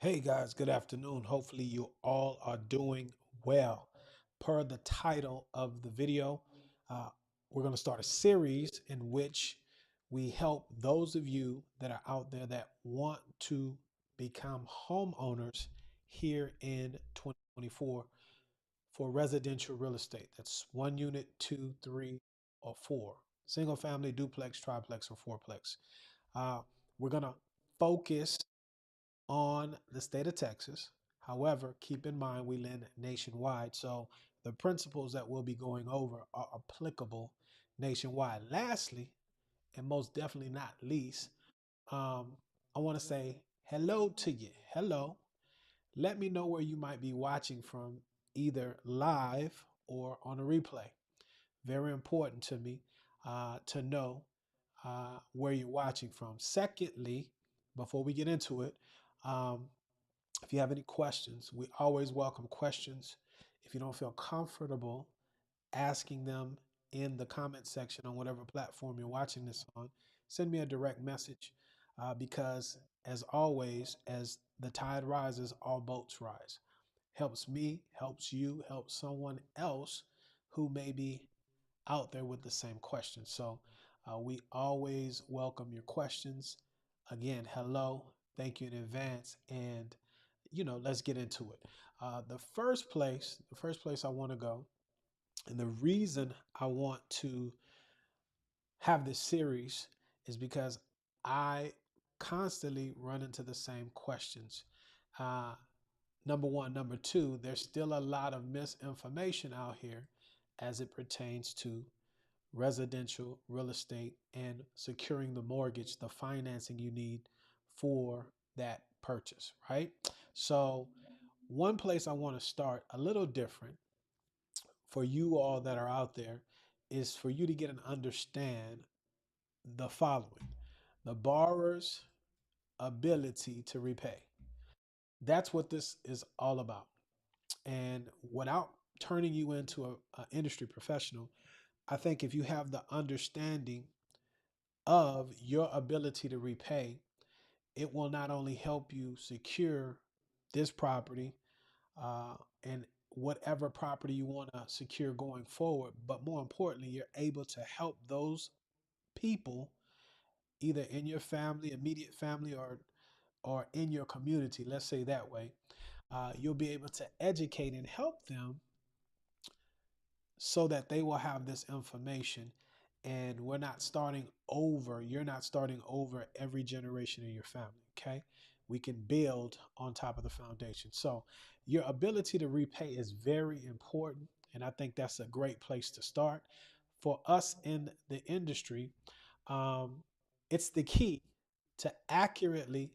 Hey guys, good afternoon. Hopefully, you all are doing well. Per the title of the video, uh, we're going to start a series in which we help those of you that are out there that want to become homeowners here in 2024 for residential real estate. That's one unit, two, three, or four. Single family, duplex, triplex, or fourplex. Uh, we're going to focus on the state of Texas. However, keep in mind we lend nationwide, so the principles that we'll be going over are applicable nationwide. Lastly, and most definitely not least, I want to say hello to you. Hello. Let me know where you might be watching from, either live or on a replay. Very important to me to know where you're watching from. Secondly, before we get into it, um, if you have any questions, we always welcome questions. If you don't feel comfortable asking them in the comment section on whatever platform you're watching this on, send me a direct message because, as always, as the tide rises, all boats rise. Helps me, helps you, helps someone else who may be out there with the same question. So we always welcome your questions. Again, hello, thank you in advance, and let's get into it. The first place I want to go, and the reason I want to have this series is because I constantly run into the same questions. Uh, Number one. Number two, there's still a lot of misinformation out here as it pertains to residential real estate and securing the mortgage, the financing you need for that purchase, right? So, one place I want to start a little different for you all that are out there is for you to get and understand the following: the borrower's ability to repay. That's what this is all about. And without turning you into a industry professional, I think if you have the understanding of your ability to repay, it will not only help you secure this property uh, and whatever property you want to secure going forward, but more importantly, you're able to help those people either in your family, immediate family, or in your community. Let's say that way. You'll be able to educate and help them so that they will have this information, and we're not starting over. You're not starting over every generation in your family. Okay, we can build on top of the foundation. So your ability to repay is very important, and I think that's a great place to start for us in the industry. um, it's the key to accurately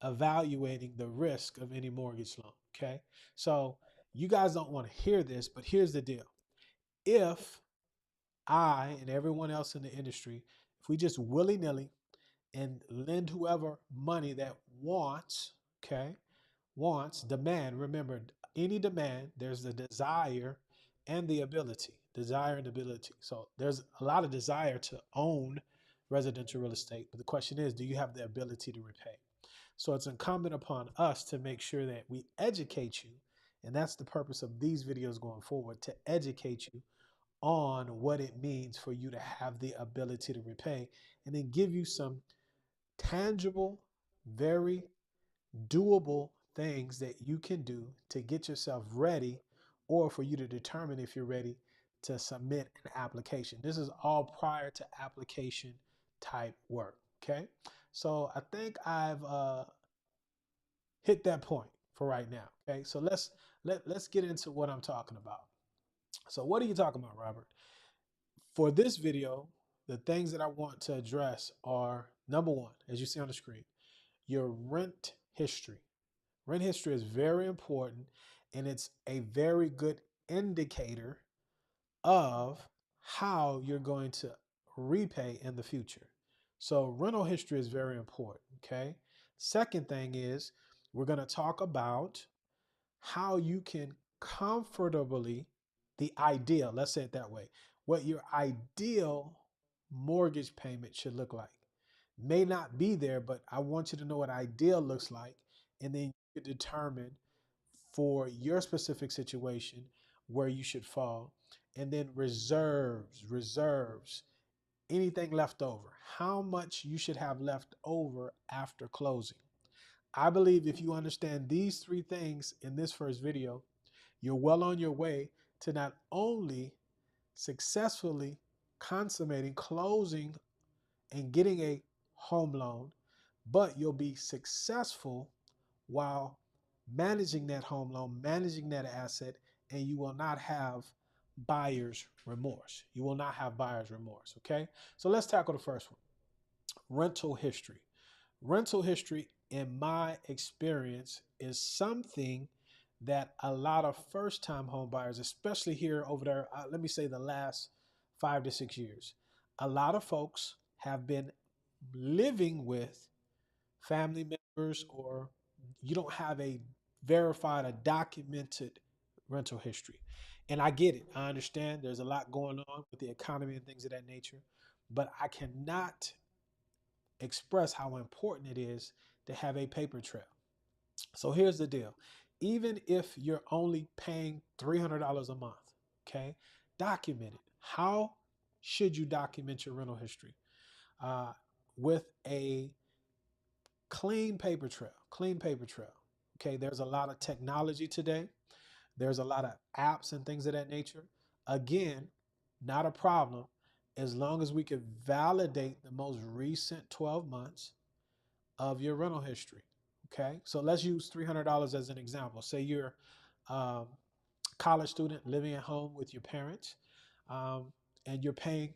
evaluating the risk of any mortgage loan. Okay, so you guys don't want to hear this, but here's the deal: if I and everyone else in the industry, if we just willy nilly and lend whoever money that wants, okay, wants, demand, remember, any demand, there's the desire and the ability. Desire and ability. So there's a lot of desire to own residential real estate. But the question is, do you have the ability to repay? So it's incumbent upon us to make sure that we educate you. And that's the purpose of these videos going forward, to educate you on what it means for you to have the ability to repay, and then give you some tangible, very doable things that you can do to get yourself ready, or for you to determine if you're ready to submit an application. This is all prior to application type work. Okay. So I think I've hit that point for right now. Okay. So let's get into what I'm talking about. So what are you talking about, Robert? For this video, the things that I want to address are: number one, as you see on the screen, your rent history. Rent history is very important, and it's a very good indicator of how you're going to repay in the future. So rental history is very important, okay? Second thing is, we're going to talk about how you can comfortably, the ideal, let's say it that way, what your ideal mortgage payment should look like. May not be there, but I want you to know what ideal looks like. and then you can determine for your specific situation where you should fall. And then reserves, anything left over, how much you should have left over after closing. I believe if you understand these three things in this first video, you're well on your way to not only successfully consummating, closing, and getting a home loan, but you'll be successful while managing that home loan, managing that asset, and you will not have buyer's remorse. You will not have buyer's remorse. Okay. So let's tackle the first one, rental history. Rental history, in my experience, is something that a lot of first time home buyers, especially here over there, let me say the last 5 to 6 years, a lot of folks have been living with family members, or you don't have a verified, a documented rental history. And I get it. I understand there's a lot going on with the economy and things of that nature, but I cannot express how important it is to have a paper trail. So here's the deal. Even if you're only paying $300 a month, okay, document it. How should you document your rental history? Uh, with a clean paper trail, clean paper trail. Okay, there's a lot of technology today. There's a lot of apps and things of that nature. Again, not a problem as long as we can validate the most recent 12 months of your rental history. Okay, so let's use $300 as an example. Say you're a college student living at home with your parents, and you're paying,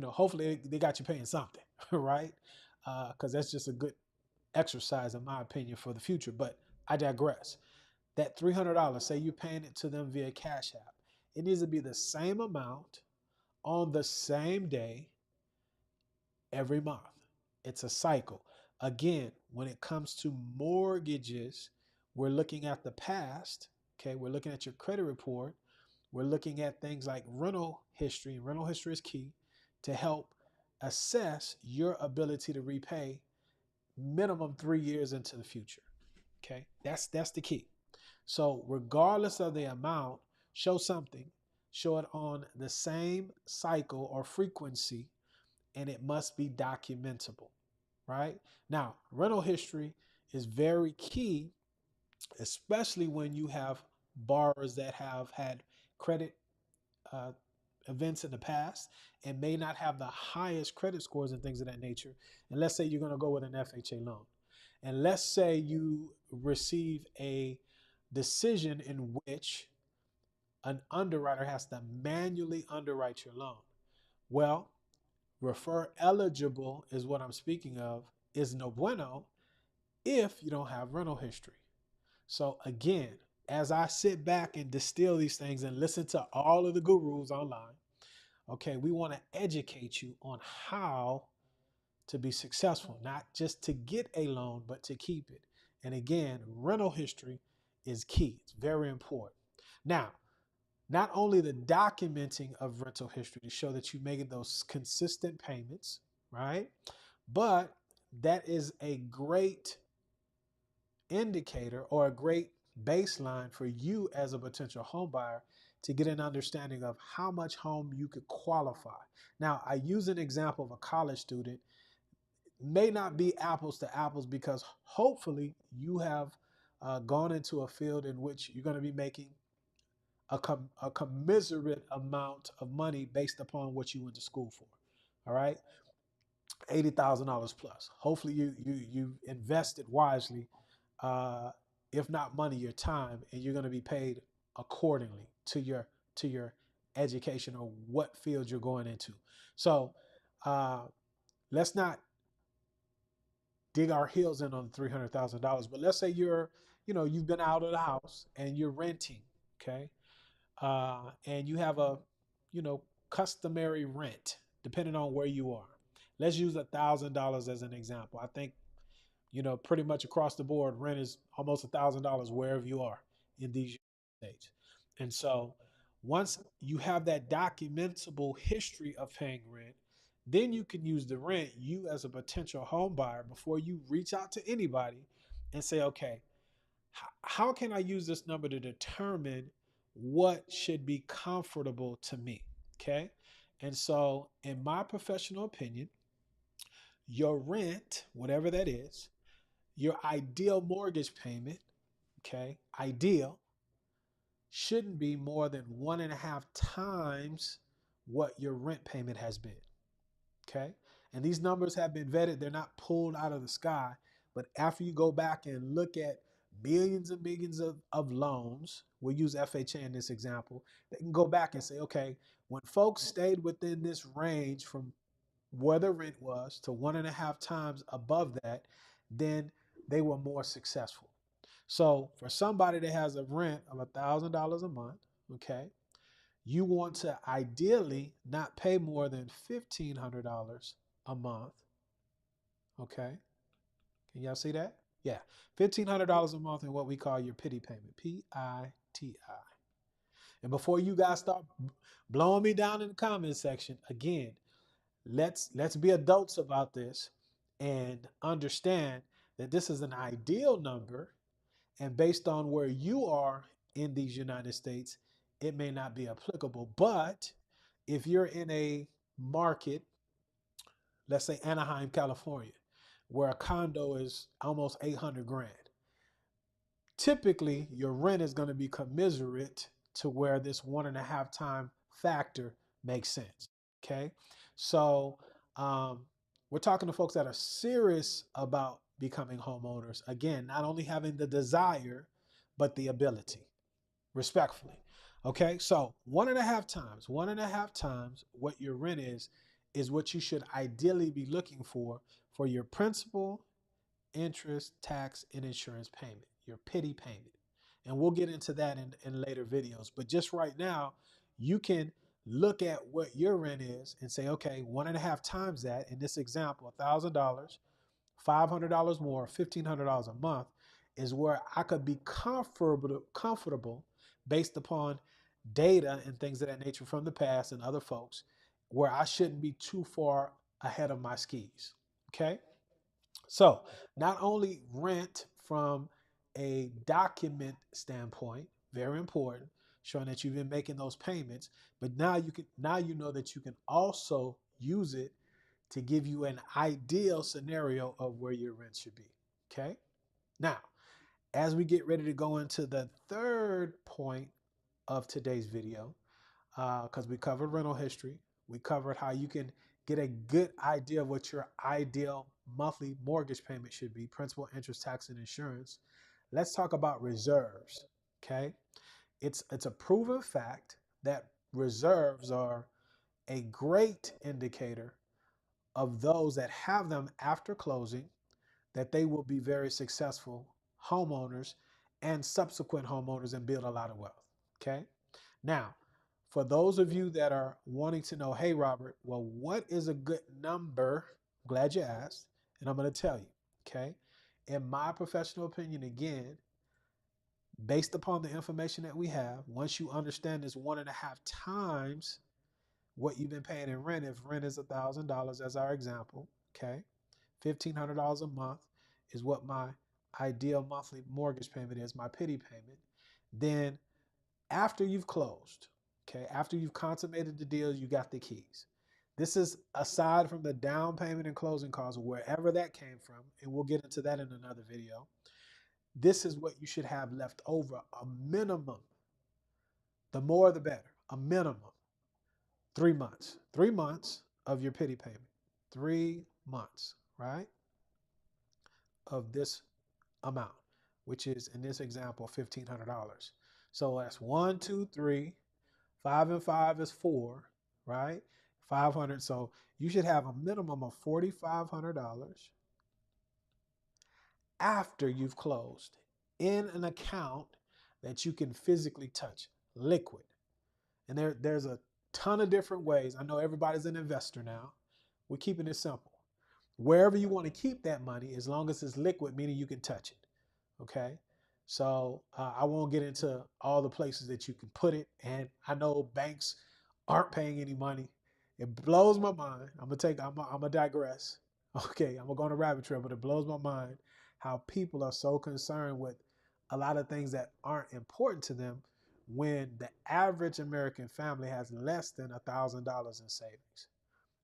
hopefully they got you paying something, right? Because that's just a good exercise, in my opinion, for the future. But I digress. That $300, say you're paying it to them via Cash App, it needs to be the same amount on the same day every month. It's a cycle. Again, when it comes to mortgages, we're looking at the past. Okay, we're looking at your credit report. We're looking at things like rental history. Rental history is key to help assess your ability to repay minimum 3 years into the future. Okay, that's the key. So regardless of the amount, show something, show it on the same cycle or frequency, and it must be documentable, right? Now, rental history is very key, especially when you have borrowers that have had credit uh, events in the past and may not have the highest credit scores and things of that nature. And let's say you're going to go with an FHA loan. And let's say you receive a decision in which an underwriter has to manually underwrite your loan. Well, refer eligible is what I'm speaking of, is no bueno if you don't have rental history. So again, as I sit back and distill these things and listen to all of the gurus online, okay, we want to educate you on how to be successful, not just to get a loan, but to keep it. And again, rental history is key. It's very important. Now, not only the documenting of rental history to show that you make those consistent payments, right? But that is a great indicator or a great baseline for you as a potential home buyer to get an understanding of how much home you could qualify. Now, I use an example of a college student. May not be apples to apples because hopefully you have gone into a field in which you're going to be making a commiserate amount of money based upon what you went to school for. All right, $80,000 plus. Hopefully you invested wisely, uh, if not money, your time, and you're going to be paid accordingly to your education or what field you're going into. So uh, let's not dig our heels in on $300,000. But let's say you've been out of the house and you're renting, okay, and you have a, customary rent depending on where you are. Let's use $1,000 as an example. I think pretty much across the board, rent is almost $1,000 wherever you are in these states. And so once you have that documentable history of paying rent, then you can use the rent, you as a potential home buyer, before you reach out to anybody and say, okay, How can I use this number to determine what should be comfortable to me? Okay. And so, in my professional opinion, your rent, whatever that is, your ideal mortgage payment, okay, ideal, shouldn't be more than 1.5 times what your rent payment has been. Okay. And these numbers have been vetted. They're not pulled out of the sky. But after you go back and look at millions and millions of loans, we'll use FHA in this example, they can go back and say, okay, when folks stayed within this range from where the rent was to 1.5 times above that, then they were more successful. So for somebody that has a rent of $1,000 a month, okay, you want to ideally not pay more than $1,500 a month. Okay. Can y'all see that? Yeah. $1,500 a month in what we call your pity payment. PITI. And before you guys start blowing me down in the comment section, again, let's be adults about this and understand that this is an ideal number, and based on where you are in these United States, it may not be applicable. But if you're in a market, let's say Anaheim, California, where a condo is almost 800 grand, typically your rent is going to be commensurate to where this 1.5 time factor makes sense. Okay. So we're talking to folks that are serious about becoming homeowners. Again, not only having the desire, but the ability, respectfully. Okay. So 1.5 times what your rent is what you should ideally be looking for your principal, interest, tax, and insurance payment, your pity payment. And we'll get into that in later videos. But just right now, you can look at what your rent is and say, okay, 1.5 times that, in this example, $1,000, $500 more, $1,500 a month is where I could be comfortable based upon data and things of that nature from the past and other folks, where I shouldn't be too far ahead of my skis. Okay. So not only rent from a document standpoint, very important, showing that you've been making those payments, but now you know that you can also use it to give you an ideal scenario of where your rent should be. Okay. Now, as we get ready to go into the third point of today's video, because we covered rental history. We covered how you can get a good idea of what your ideal monthly mortgage payment should be, principal, interest, tax, and insurance. Let's talk about reserves. Okay. It's a proven fact that reserves are a great indicator of those that have them after closing, that they will be very successful homeowners and subsequent homeowners and build a lot of wealth. Okay. Now, for those of you that are wanting to know, hey, Robert, well, what is a good number? I'm glad you asked. And I'm going to tell you, okay? In my professional opinion, again, based upon the information that we have, once you understand this 1.5 times what you've been paying in rent, if rent is $1,000 as our example, okay? $1,500 a month is what my ideal monthly mortgage payment is, my pity payment. Then after you've closed, okay, after you've consummated the deal, you got the keys. This is aside from the down payment and closing costs, wherever that came from, and we'll get into that in another video. This is what you should have left over, a minimum. The more the better, a minimum. 3 months. 3 months of your pity payment. 3 months, right? Of this amount, which is in this example, $1,500. So that's 1, 2, 3. 5 and 5 is 4, right? 500. So you should have a minimum of $4,500 after you've closed in an account that you can physically touch, liquid. And there's a ton of different ways. I know everybody's an investor now. We're keeping it simple. Wherever you want to keep that money, as long as it's liquid, meaning you can touch it. Okay. So I won't get into all the places that you can put it. And I know banks aren't paying any money. It blows my mind. I'm gonna digress. Okay, I'm gonna go on a rabbit trail, but it blows my mind how people are so concerned with a lot of things that aren't important to them when the average American family has less than $1,000 in savings.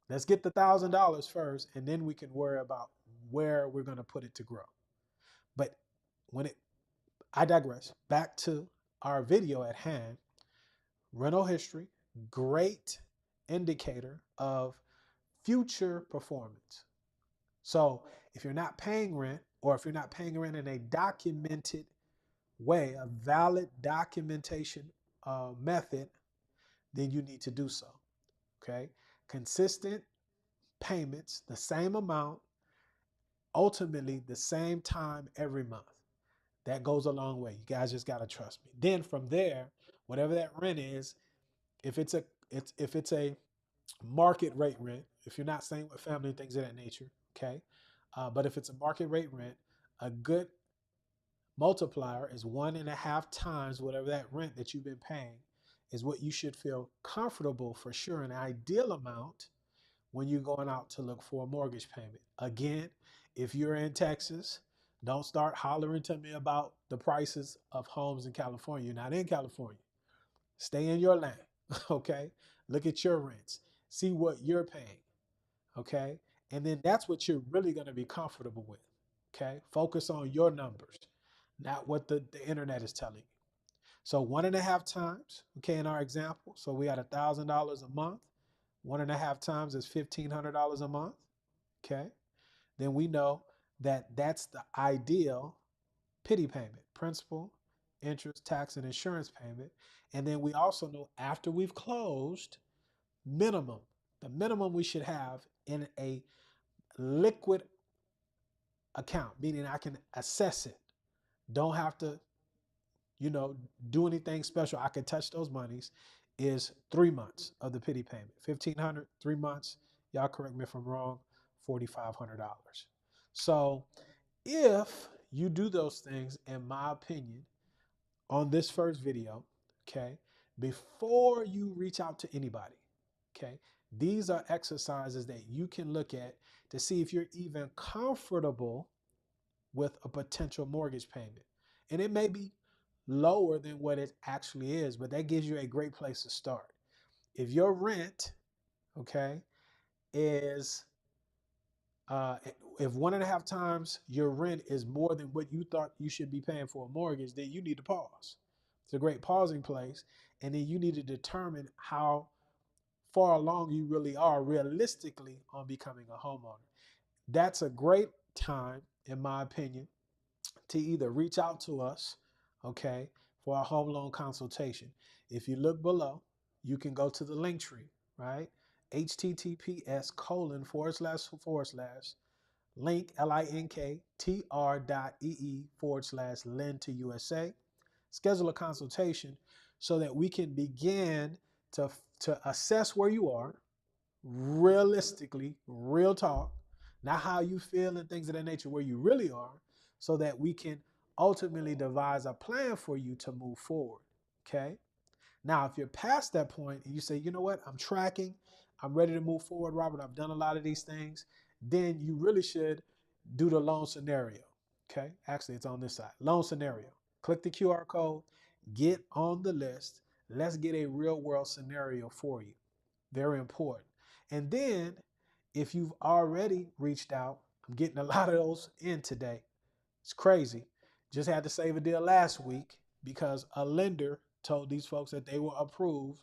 Let's get the $1,000 first, and then we can worry about where we're going to put it to grow. But when it, I digress. Back to our video at hand. Rental history, great indicator of future performance. So if you're not paying rent, or if you're not paying rent in a documented way, a valid documentation method, then you need to do so. Okay, consistent payments, the same amount, ultimately the same time every month. That goes a long way. You guys just gotta trust me. Then from there, whatever that rent is, if it's a market rate rent, if you're not staying with family and things of that nature, okay. But if it's a market rate rent, a good multiplier is 1.5 times whatever that rent that you've been paying is what you should feel comfortable for sure, an ideal amount when you're going out to look for a mortgage payment. Again, if you're in Texas, don't start hollering to me about the prices of homes in California. You're not in California. Stay in your lane, okay? Look at your rents. See what you're paying, okay? And then that's what you're really going to be comfortable with, okay? Focus on your numbers, not what the internet is telling you. So 1.5 times, okay, in our example. So we had $1,000 a month. 1.5 times is $1,500 a month, okay? Then we know that that's the ideal pity payment, principal, interest, tax, and insurance payment. And then we also know after we've closed, minimum, the minimum we should have in a liquid account, meaning I can assess it. Don't have to, you know, do anything special. I can touch those monies. Is 3 months of the pity payment. 1,500, 3 months. Y'all correct me if I'm wrong. $4,500. So if you do those things, in my opinion, on this first video, okay, before you reach out to anybody, okay, these are exercises that you can look at to see if you're even comfortable with a potential mortgage payment. And it may be lower than what it actually is, but that gives you a great place to start. If your rent, okay, is uh, if 1.5 times your rent is more than what you thought you should be paying for a mortgage, then you need to pause. It's a great pausing place. And then you need to determine how far along you really are realistically on becoming a homeowner. That's a great time, in my opinion, to either reach out to us, okay, for a home loan consultation. If you look below, you can go to the link tree, right? https:// link linktr.ee/lend to USA. Schedule a consultation so that we can begin to assess where you are realistically, real talk, not how you feel and things of that nature, where you really are, so that we can ultimately devise a plan for you to move forward. Okay. Now, if you're past that point and you say, you know what, I'm tracking, I'm ready to move forward, Robert, I've done a lot of these things, then you really should do the loan scenario. Okay. Actually, it's on this side. Loan scenario. Click the QR code, get on the list. Let's get a real world scenario for you. Very important. And then if you've already reached out, I'm getting a lot of those in today. It's crazy. Just had to save a deal last week because a lender told these folks that they were approved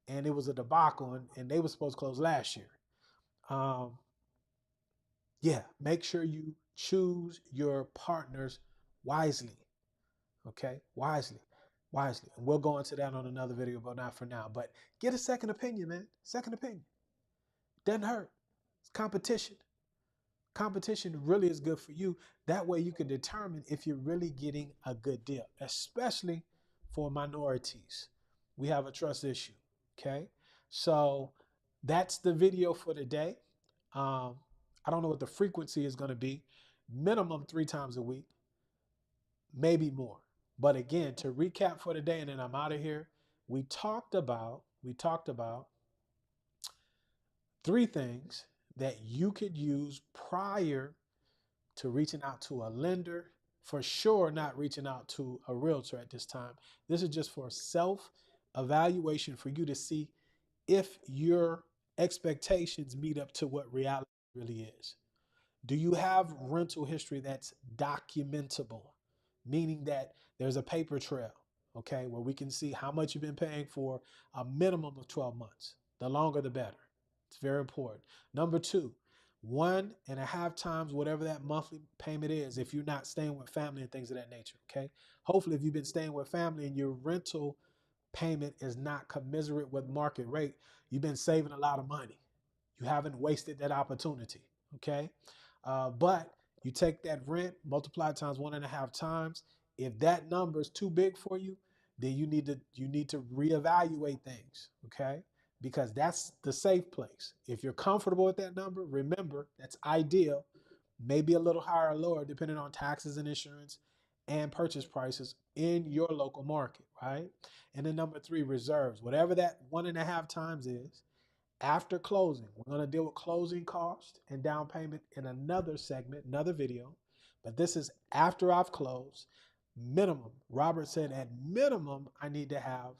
and it was a debacle and they were supposed to close last year. Um, yeah, make sure you choose your partners wisely. Okay, wisely, wisely. And we'll go into that on another video, but not for now. But get a second opinion, man. Second opinion. Doesn't hurt. It's competition. Competition really is good for you. That way you can determine if you're really getting a good deal, especially for minorities. We have a trust issue. Okay. So that's the video for today. I don't know what the frequency is going to be. Minimum 3 times a week, maybe more. But again, to recap for today, and then I'm out of here. We talked about 3 things that you could use prior to reaching out to a lender, for sure not reaching out to a realtor at this time. This is just for self evaluation for you to see if your expectations meet up to what reality really is. Do you have rental history that's documentable, meaning that there's a paper trail, okay, where we can see how much you've been paying for a minimum of 12 months? The longer, the better. It's very important. Number two, 1.5 times whatever that monthly payment is if you're not staying with family and things of that nature, okay? Hopefully, if you've been staying with family and your rental payment is not commensurate with market rate, you've been saving a lot of money. You haven't wasted that opportunity. Okay. But you take that rent, multiply it times 1.5 times. If that number is too big for you, then you need to reevaluate things. Okay. Because that's the safe place. If you're comfortable with that number, remember that's ideal, maybe a little higher or lower depending on taxes and insurance and purchase prices in your local market, right? And then number three, reserves. Whatever that 1.5 times is, after closing, we're going to deal with closing cost and down payment in another segment, another video. But this is after I've closed. Minimum, Robert said at minimum, I need to have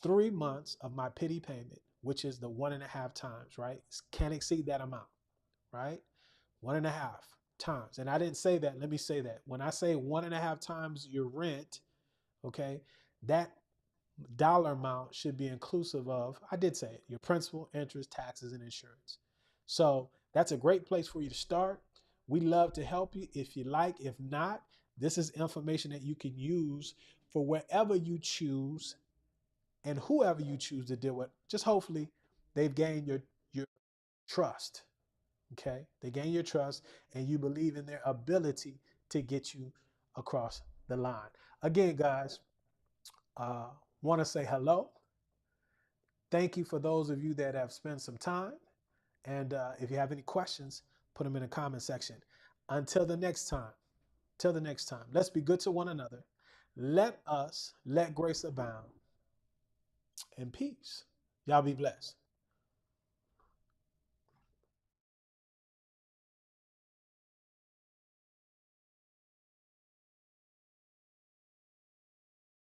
3 months of my pity payment, which is the 1.5 times, right? Can't exceed that amount, right? 1.5 times. And I didn't say that. Let me say that. When I say 1.5 times your rent, okay, that dollar amount should be inclusive of, I did say it, your principal, interest, taxes, and insurance. So that's a great place for you to start. We love to help you if you like. If not, this is information that you can use for wherever you choose and whoever you choose to deal with. Just hopefully they've gained your trust. Okay, they gain your trust and you believe in their ability to get you across the line. Again, guys, uh, want to say hello. Thank you for those of you that have spent some time. And if you have any questions, put them in the comment section. Until the next time, till the next time, let's be good to one another. Let grace abound and peace. Y'all be blessed.